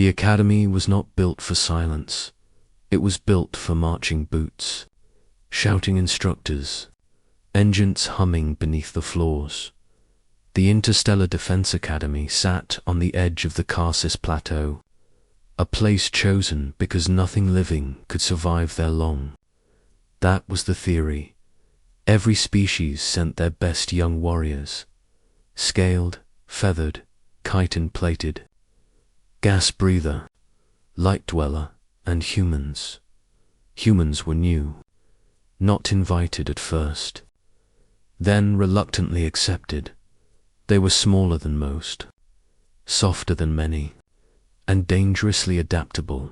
The academy was not built for silence. It was built for marching boots, shouting instructors, engines humming beneath the floors. The Interstellar Defense Academy sat on the edge of the Karsis Plateau, a place chosen because nothing living could survive there long. That was the theory. Every species sent their best young warriors, scaled, feathered, chitin-plated, gas breather, light dweller, and humans. Humans were new, not invited at first, then reluctantly accepted. They were smaller than most, softer than many, and dangerously adaptable.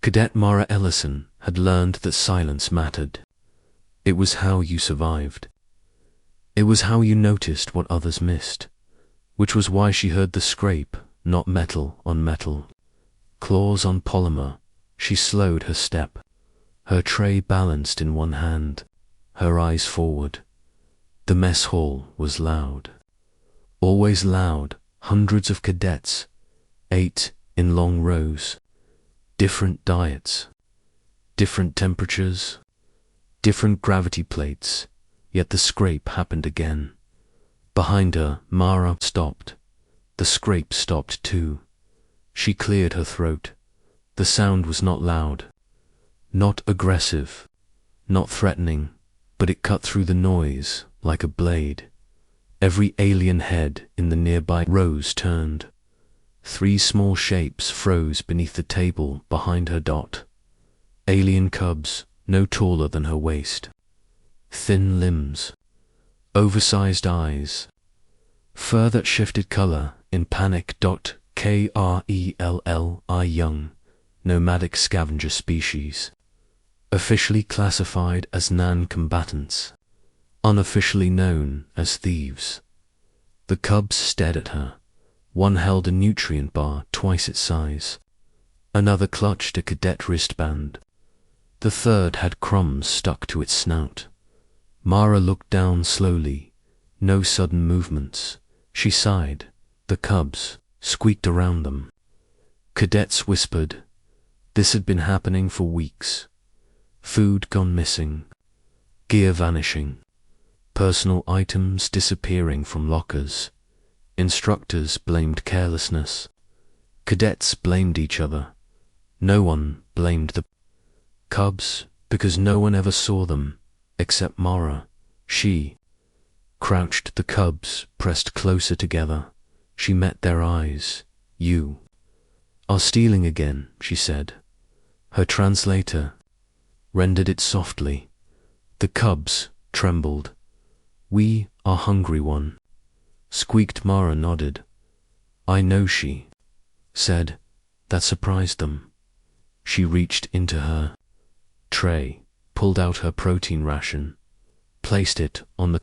Cadet Mara Ellison had learned that silence mattered. It was how you survived. It was how you noticed what others missed, which was why she heard the scrape, not metal on metal, claws on polymer. She slowed her step, her tray balanced in one hand, her eyes forward. The mess hall was loud. Always loud. Hundreds of cadets ate in long rows, different diets, different temperatures, different gravity plates, yet the scrape happened again. Behind her, Mara stopped. The scrape stopped too. She cleared her throat. The sound was not loud, not aggressive, not threatening, but it cut through the noise like a blade. Every alien head in the nearby rows turned. 3 small shapes froze beneath the table behind her dot. Alien cubs, no taller than her waist. Thin limbs, oversized eyes, fur that shifted color in panic. Krelli young, nomadic scavenger species. Officially classified as non-combatants, unofficially known as thieves. The cubs stared at her. One held a nutrient bar twice its size. Another clutched a cadet wristband. The third had crumbs stuck to its snout. Mara looked down slowly. No sudden movements. She sighed. The cubs squeaked around them. Cadets whispered. This had been happening for weeks. Food gone missing. Gear vanishing. Personal items disappearing from lockers. Instructors blamed carelessness. Cadets blamed each other. No one blamed the cubs because no one ever saw them except Mara. She crouched. The cubs pressed closer together. She met their eyes. You are stealing again, she said. Her translator rendered it softly. The cubs trembled. We are hungry one, squeaked. Mara nodded. I know, she said. That surprised them. She reached into her tray, pulled out her protein ration, placed it on the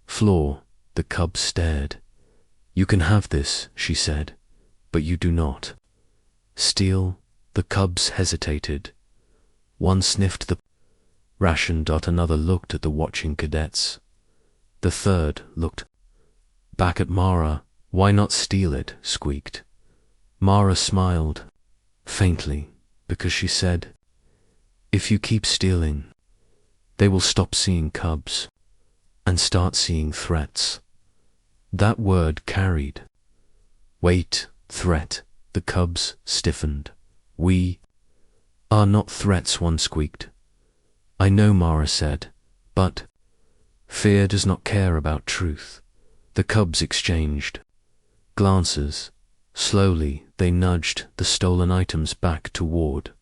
floor. The cubs stared. You can have this, she said, but you do not steal. The cubs hesitated. One sniffed the ration. Another looked at the watching cadets. The third looked back at Mara. Why not steal it? Squeaked. Mara smiled faintly because she said, if you keep stealing, they will stop seeing cubs and start seeing threats. That word carried weight. Threat. The cubs stiffened. We are not threats, one squeaked. I know, Mara said, but fear does not care about truth. The cubs exchanged glances. Slowly they nudged the stolen items back toward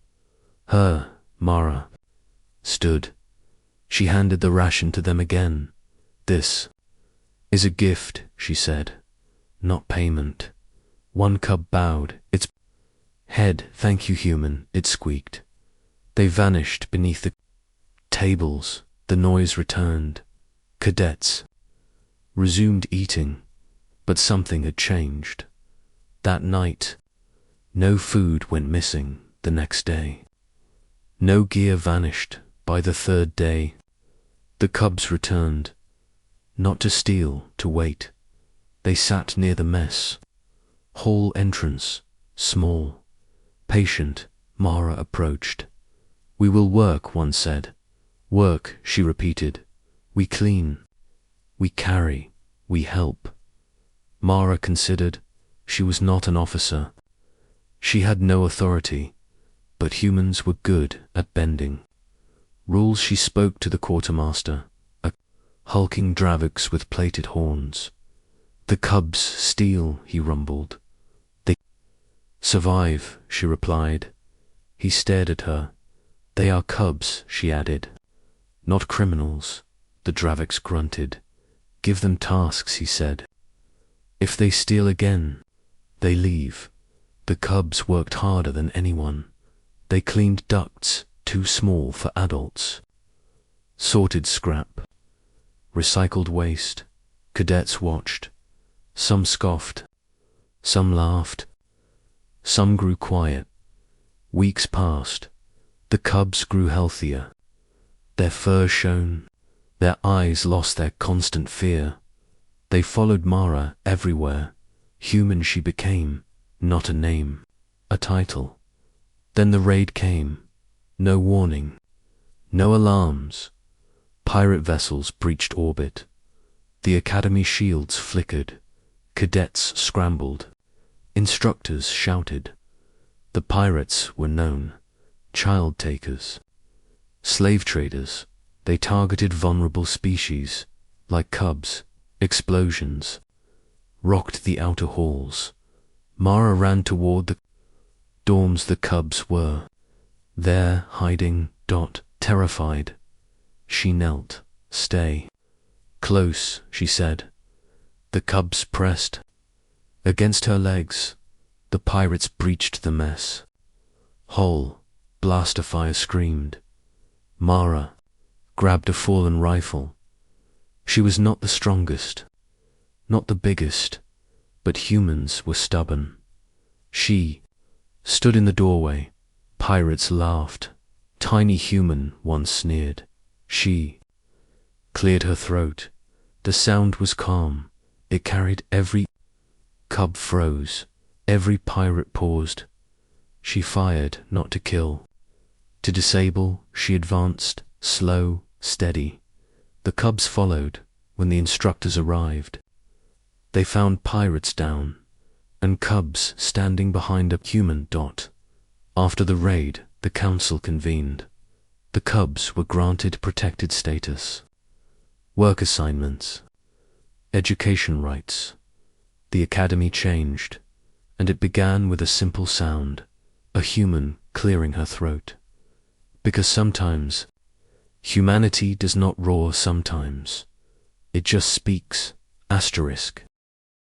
her. Mara stood. She handed the ration to them again. This is a gift, she said, not payment. One cub bowed its head. Thank you, human, it squeaked. They vanished beneath the tables. The noise returned. Cadets resumed eating, but something had changed. That night, no food went missing the next day. No gear vanished by the third day. The cubs returned, not to steal, to wait. They sat near the mess hall entrance, Small, patient, Mara approached. "We will work," one said. "Work," she repeated. "We clean. We carry. We help." Mara considered. She was not an officer. She had no authority, but humans were good at bending rules. She spoke to the quartermaster, a hulking Dravix with plated horns. "The cubs steal," he rumbled. "They survive," she replied. He stared at her. "They are cubs," she added. "Not criminals," the Dravix grunted. "Give them tasks," he said. "If they steal again, they leave." The cubs worked harder than anyone. They cleaned ducts too small for adults, sorted scrap, recycled waste. Cadets watched. Some scoffed, some laughed, some grew quiet. Weeks passed. The cubs grew healthier. Their fur shone. Their eyes lost their constant fear. They followed Mara everywhere. Human she became, not a name, a title. Then the raid came. No warning, no alarms. Pirate vessels breached orbit. The Academy shields flickered. Cadets scrambled. Instructors shouted. The pirates were known. Child takers, slave traders. They targeted vulnerable species, like cubs. Explosions rocked the outer halls. Mara ran toward the dorms. The cubs were there, hiding, terrified. She knelt. "Stay close," she said. The cubs pressed against her legs. The pirates breached the mess. Hull, blaster fire screamed. Mara grabbed a fallen rifle. She was not the strongest, not the biggest, but humans were stubborn. She stood in the doorway. Pirates laughed. "Tiny human," one sneered. She cleared her throat. The sound was calm. It carried every cub froze. Every pirate paused. She fired, not to kill, to disable. She advanced, slow, steady. The cubs followed. When the instructors arrived, they found pirates down and cubs standing behind a human. After the raid, the council convened. The cubs were granted protected status, work assignments, education rights. The academy changed, and it began with a simple sound, a human clearing her throat. Because sometimes humanity does not roar. Sometimes it just speaks. Asterisk.